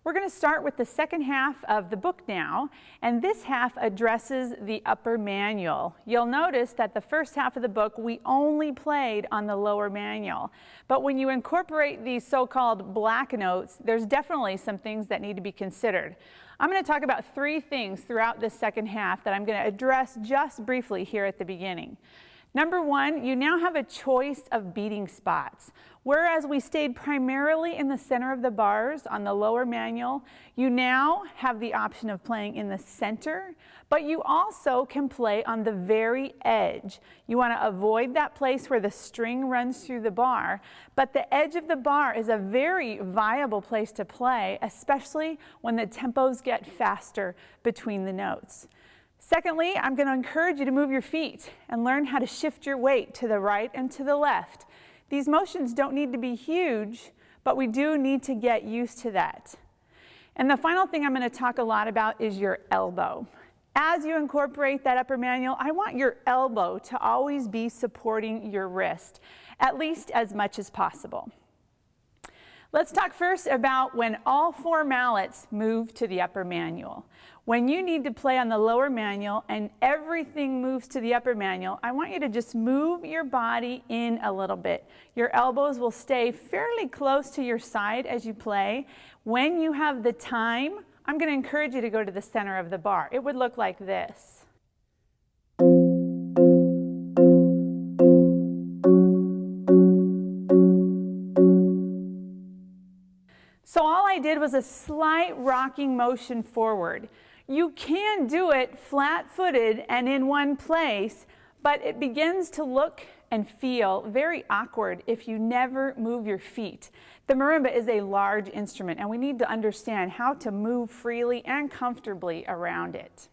We're going to start with the second half of the book now, and this half addresses the upper manual. You'll notice that the first half of the book we only played on the lower manual, but when you incorporate these so-called black notes, there's definitely some things that need to be considered. I'm going to talk about three things throughout this second half that I'm going to address just briefly here at the beginning. Number one, you now have a choice of beating spots. Whereas we stayed primarily in the center of the bars on the lower manual, you now have the option of playing in the center, but you also can play on the very edge. You want to avoid that place where the string runs through the bar, but the edge of the bar is a very viable place to play, especially when the tempos get faster between the notes. Secondly, I'm going to encourage you to move your feet and learn how to shift your weight to the right and to the left. These motions don't need to be huge, but we do need to get used to that. And the final thing I'm going to talk a lot about is your elbow. As you incorporate that upper manual, I want your elbow to always be supporting your wrist, at least as much as possible. Let's talk first about when all four mallets move to the upper manual. When you need to play on the lower manual and everything moves to the upper manual, I want you to just move your body in a little bit. Your elbows will stay fairly close to your side as you play. When you have the time, I'm going to encourage you to go to the center of the bar. It would look like this. So all I did was a slight rocking motion forward. You can do it flat-footed and in one place, but it begins to look and feel very awkward if you never move your feet. The marimba is a large instrument, and we need to understand how to move freely and comfortably around it.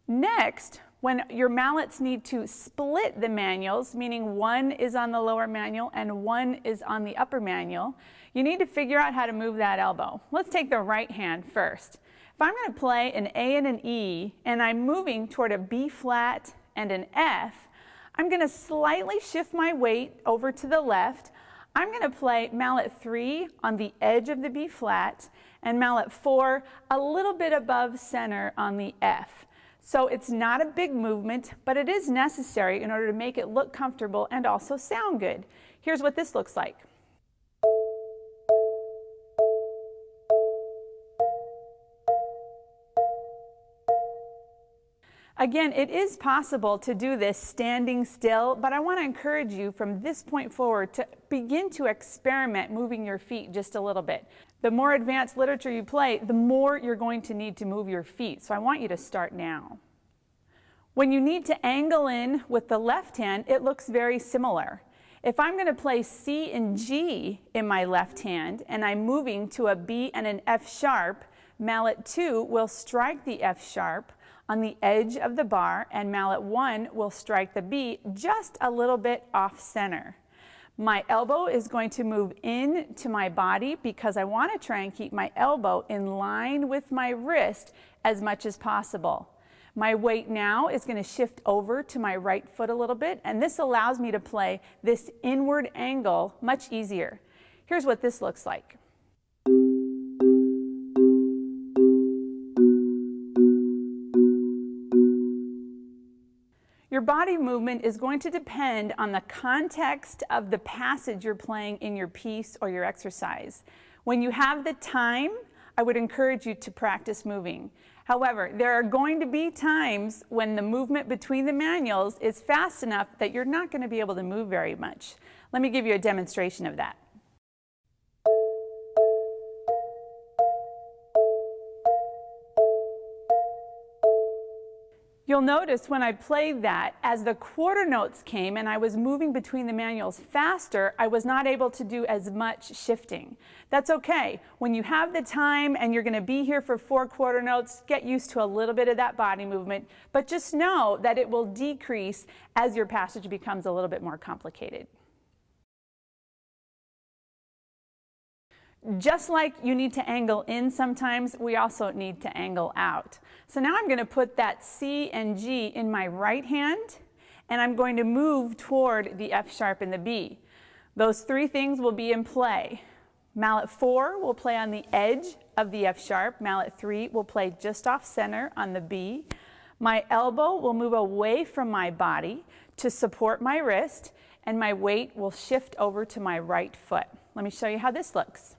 Next, when your mallets need to split the manuals, meaning one is on the lower manual and one is on the upper manual, you need to figure out how to move that elbow. Let's take the right hand first. If I'm going to play an A and an E, and I'm moving toward a B flat and an F, I'm going to slightly shift my weight over to the left. I'm going to play mallet 3 on the edge of the B flat and mallet 4 a little bit above center on the F. So it's not a big movement, but it is necessary in order to make it look comfortable and also sound good. Here's what this looks like. Again, it is possible to do this standing still, but I want to encourage you from this point forward to begin to experiment moving your feet just a little bit. The more advanced literature you play, the more you're going to need to move your feet, so I want you to start now. When you need to angle in with the left hand, it looks very similar. If I'm going to play C and G in my left hand, and I'm moving to a B and an F sharp, mallet 2 will strike the F sharp on the edge of the bar, and mallet 1 will strike the B just a little bit off center. My elbow is going to move into my body because I want to try and keep my elbow in line with my wrist as much as possible. My weight now is going to shift over to my right foot a little bit, and this allows me to play this inward angle much easier. Here's what this looks like. Your body movement is going to depend on the context of the passage you're playing in your piece or your exercise. When you have the time, I would encourage you to practice moving. However, there are going to be times when the movement between the manuals is fast enough that you're not going to be able to move very much. Let me give you a demonstration of that. You'll notice when I played that, as the quarter notes came and I was moving between the manuals faster, I was not able to do as much shifting. That's okay. When you have the time and you're going to be here for 4 quarter notes, get used to a little bit of that body movement, but just know that it will decrease as your passage becomes a little bit more complicated. Just like you need to angle in sometimes, we also need to angle out. So now I'm going to put that C and G in my right hand, and I'm going to move toward the F sharp and the B. Those 3 things will be in play. Mallet 4 will play on the edge of the F sharp. Mallet 3 will play just off center on the B. My elbow will move away from my body to support my wrist, and my weight will shift over to my right foot. Let me show you how this looks.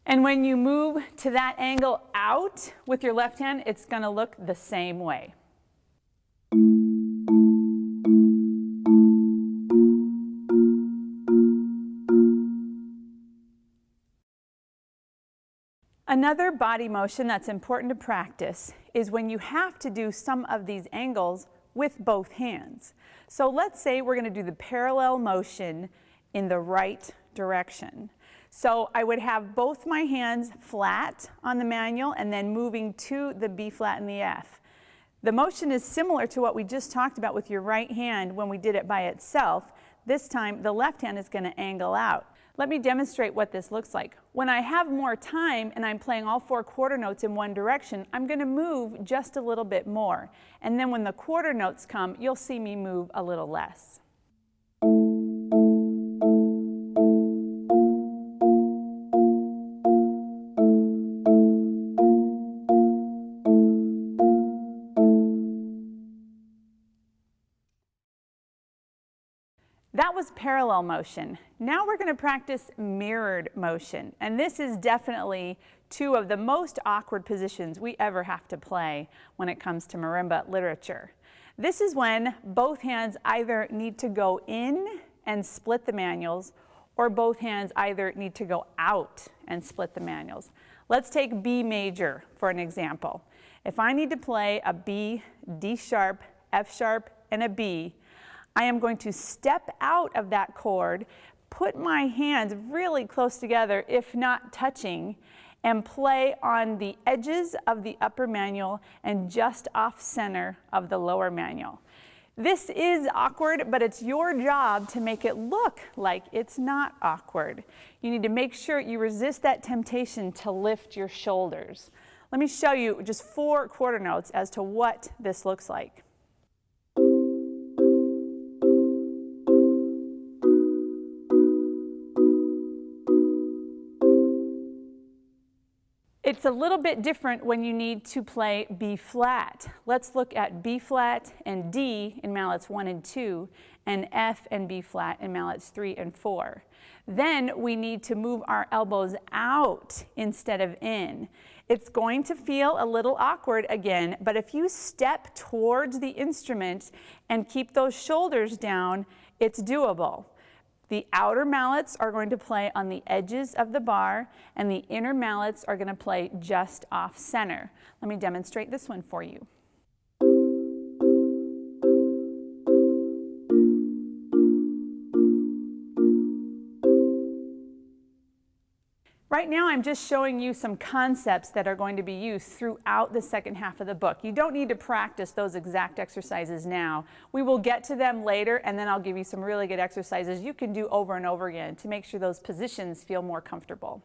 And when you move to that angle out with your left hand, it's going to look the same way. Another body motion that's important to practice is when you have to do some of these angles with both hands. So let's say we're going to do the parallel motion in the right direction. So I would have both my hands flat on the manual and then moving to the B flat and the F. The motion is similar to what we just talked about with your right hand when we did it by itself. This time the left hand is going to angle out. Let me demonstrate what this looks like. When I have more time and I'm playing all 4 quarter notes in one direction, I'm going to move just a little bit more. And then when the quarter notes come, you'll see me move a little less. That was parallel motion. Now we're going to practice mirrored motion. And this is definitely 2 of the most awkward positions we ever have to play when it comes to marimba literature. This is when both hands either need to go in and split the manuals, or both hands either need to go out and split the manuals. Let's take B major for an example. If I need to play a B, D sharp, F sharp, and a B, I am going to step out of that chord, put my hands really close together, if not touching, and play on the edges of the upper manual and just off center of the lower manual. This is awkward, but it's your job to make it look like it's not awkward. You need to make sure you resist that temptation to lift your shoulders. Let me show you just 4 quarter notes as to what this looks like. It's a little bit different when you need to play B flat. Let's look at B flat and D in mallets 1 and 2, and F and B flat in mallets 3 and 4. Then we need to move our elbows out instead of in. It's going to feel a little awkward again, but if you step towards the instrument and keep those shoulders down, it's doable. The outer mallets are going to play on the edges of the bar, and the inner mallets are going to play just off center. Let me demonstrate this one for you. Right now I'm just showing you some concepts that are going to be used throughout the second half of the book. You don't need to practice those exact exercises now. We will get to them later, and then I'll give you some really good exercises you can do over and over again to make sure those positions feel more comfortable.